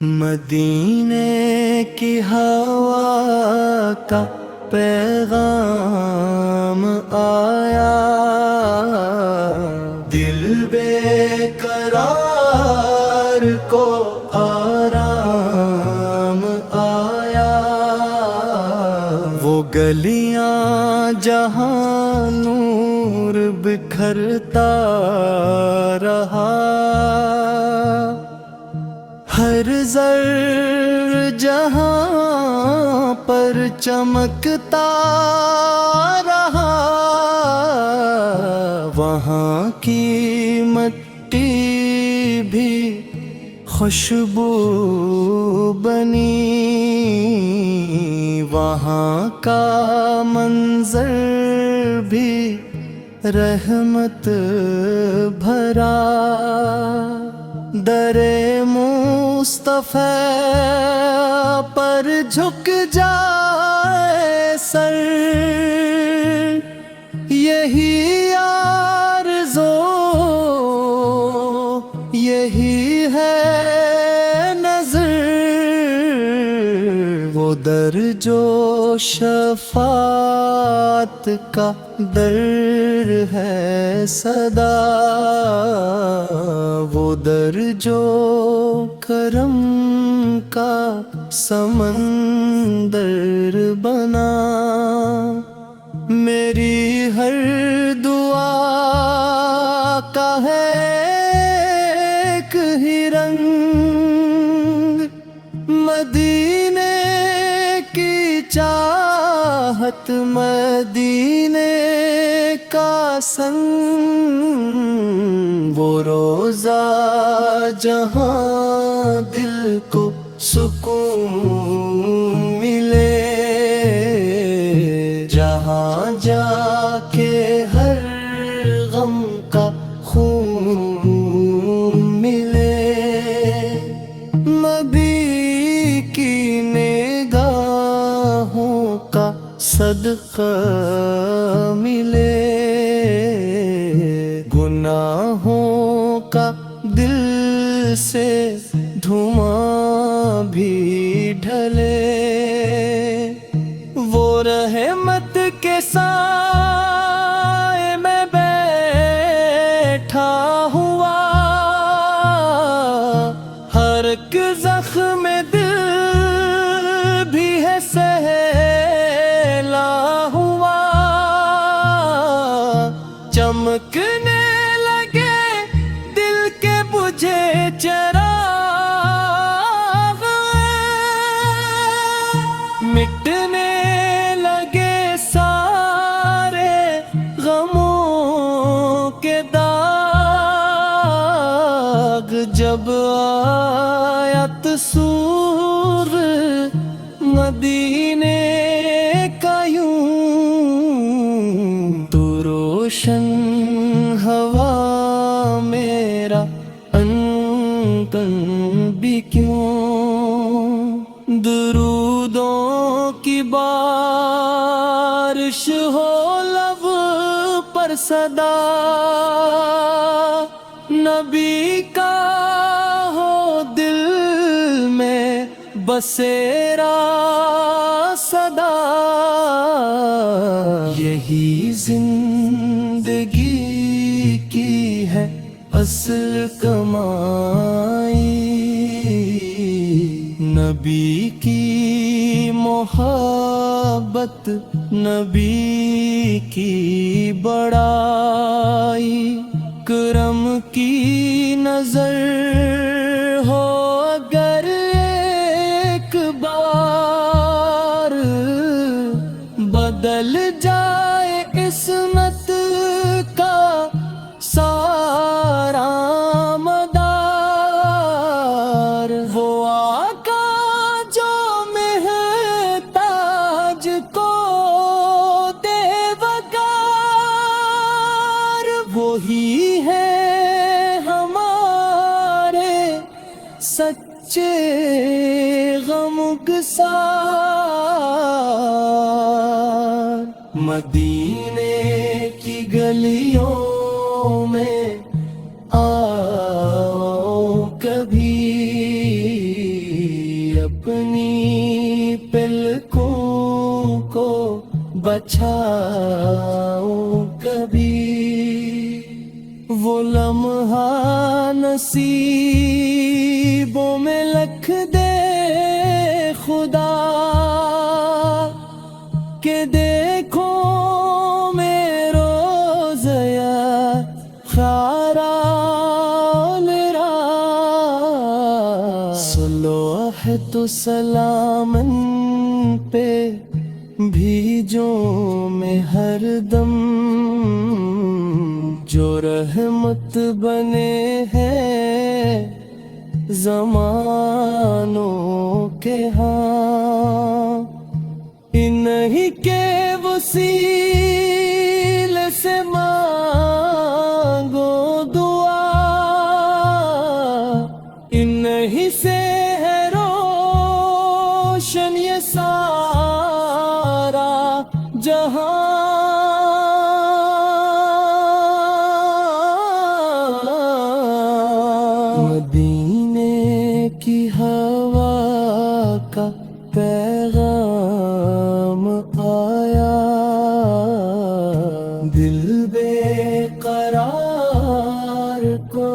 مدینے کی ہوا کا پیغام آیا، دل بے قرار کو آرام آیا۔ وہ گلیاں جہاں نور بکھرتا رہا، ہر ذر جہاں پر چمکتا رہا، وہاں کی مٹی بھی خوشبو بنی، وہاں کا منظر بھی رحمت بھرا۔ در مصطفیٰ پر جھک جائے سر، یہی آرزو یہی ہے نظر، وہ در جو شفاعت کا در ہے صدا، وہ در جو کرم کا سمندر بنا۔ میری ہر دعا کا ہے ایک ہی رنگ، مدینے کی چاہت، مدینے کا سنگ، وہ روزہ جہاں دل کو سکون ملے، جہاں جا کے ہر غم کا خون ملے، نبی کی نگاہوں کا صدقہ ملے، گناہوں کا دل سے دھواں بھی ڈھلے، وہ رحمت کے سائے میں بیٹھا ہوا، ہر ایک زخم دل بھی ہے سہلا ہوا، چمکنے لگے دل کے بجھے چراغ، مٹنے لگے سارے غموں کے داغ، جب آیت سور مدینے کا یوں تو روشن ہوا میرا انتن بھی کیوں، درودوں کی بارش ہو لب پر صدا، نبی کا ہو دل میں بسیرا صدا، یہی زندگی کی ہے اصل کمائی، نبی کی محبت، نبی کی بڑائی، کرم کی نظر ہو اگر ایک بار، بدل جائے قسمت کا سارا مدار، وہ آقا جو محتاج کو دے وقار، وہی ہے ہمارے سچے غمگسار۔ مدینے کی گلیوں میں آؤ کبھی اپنی پلکوں کو بچھاؤں کبھی، وہ لمحہ نصیبوں میں لکھ دے خدا کہ دیکھو میں روز خارا میرا، صلو عہد و سلامن پہ بھیجو میں ہر دم، جو رحمت بنے ہیں زمانوں کے ہاں، انہی کے وسیلے سے مانگو دعا، انہی سے ہے روشن یہ سارا جہاں، مدینے کی ہوا کا پیغام آیا، دل بے قرار کو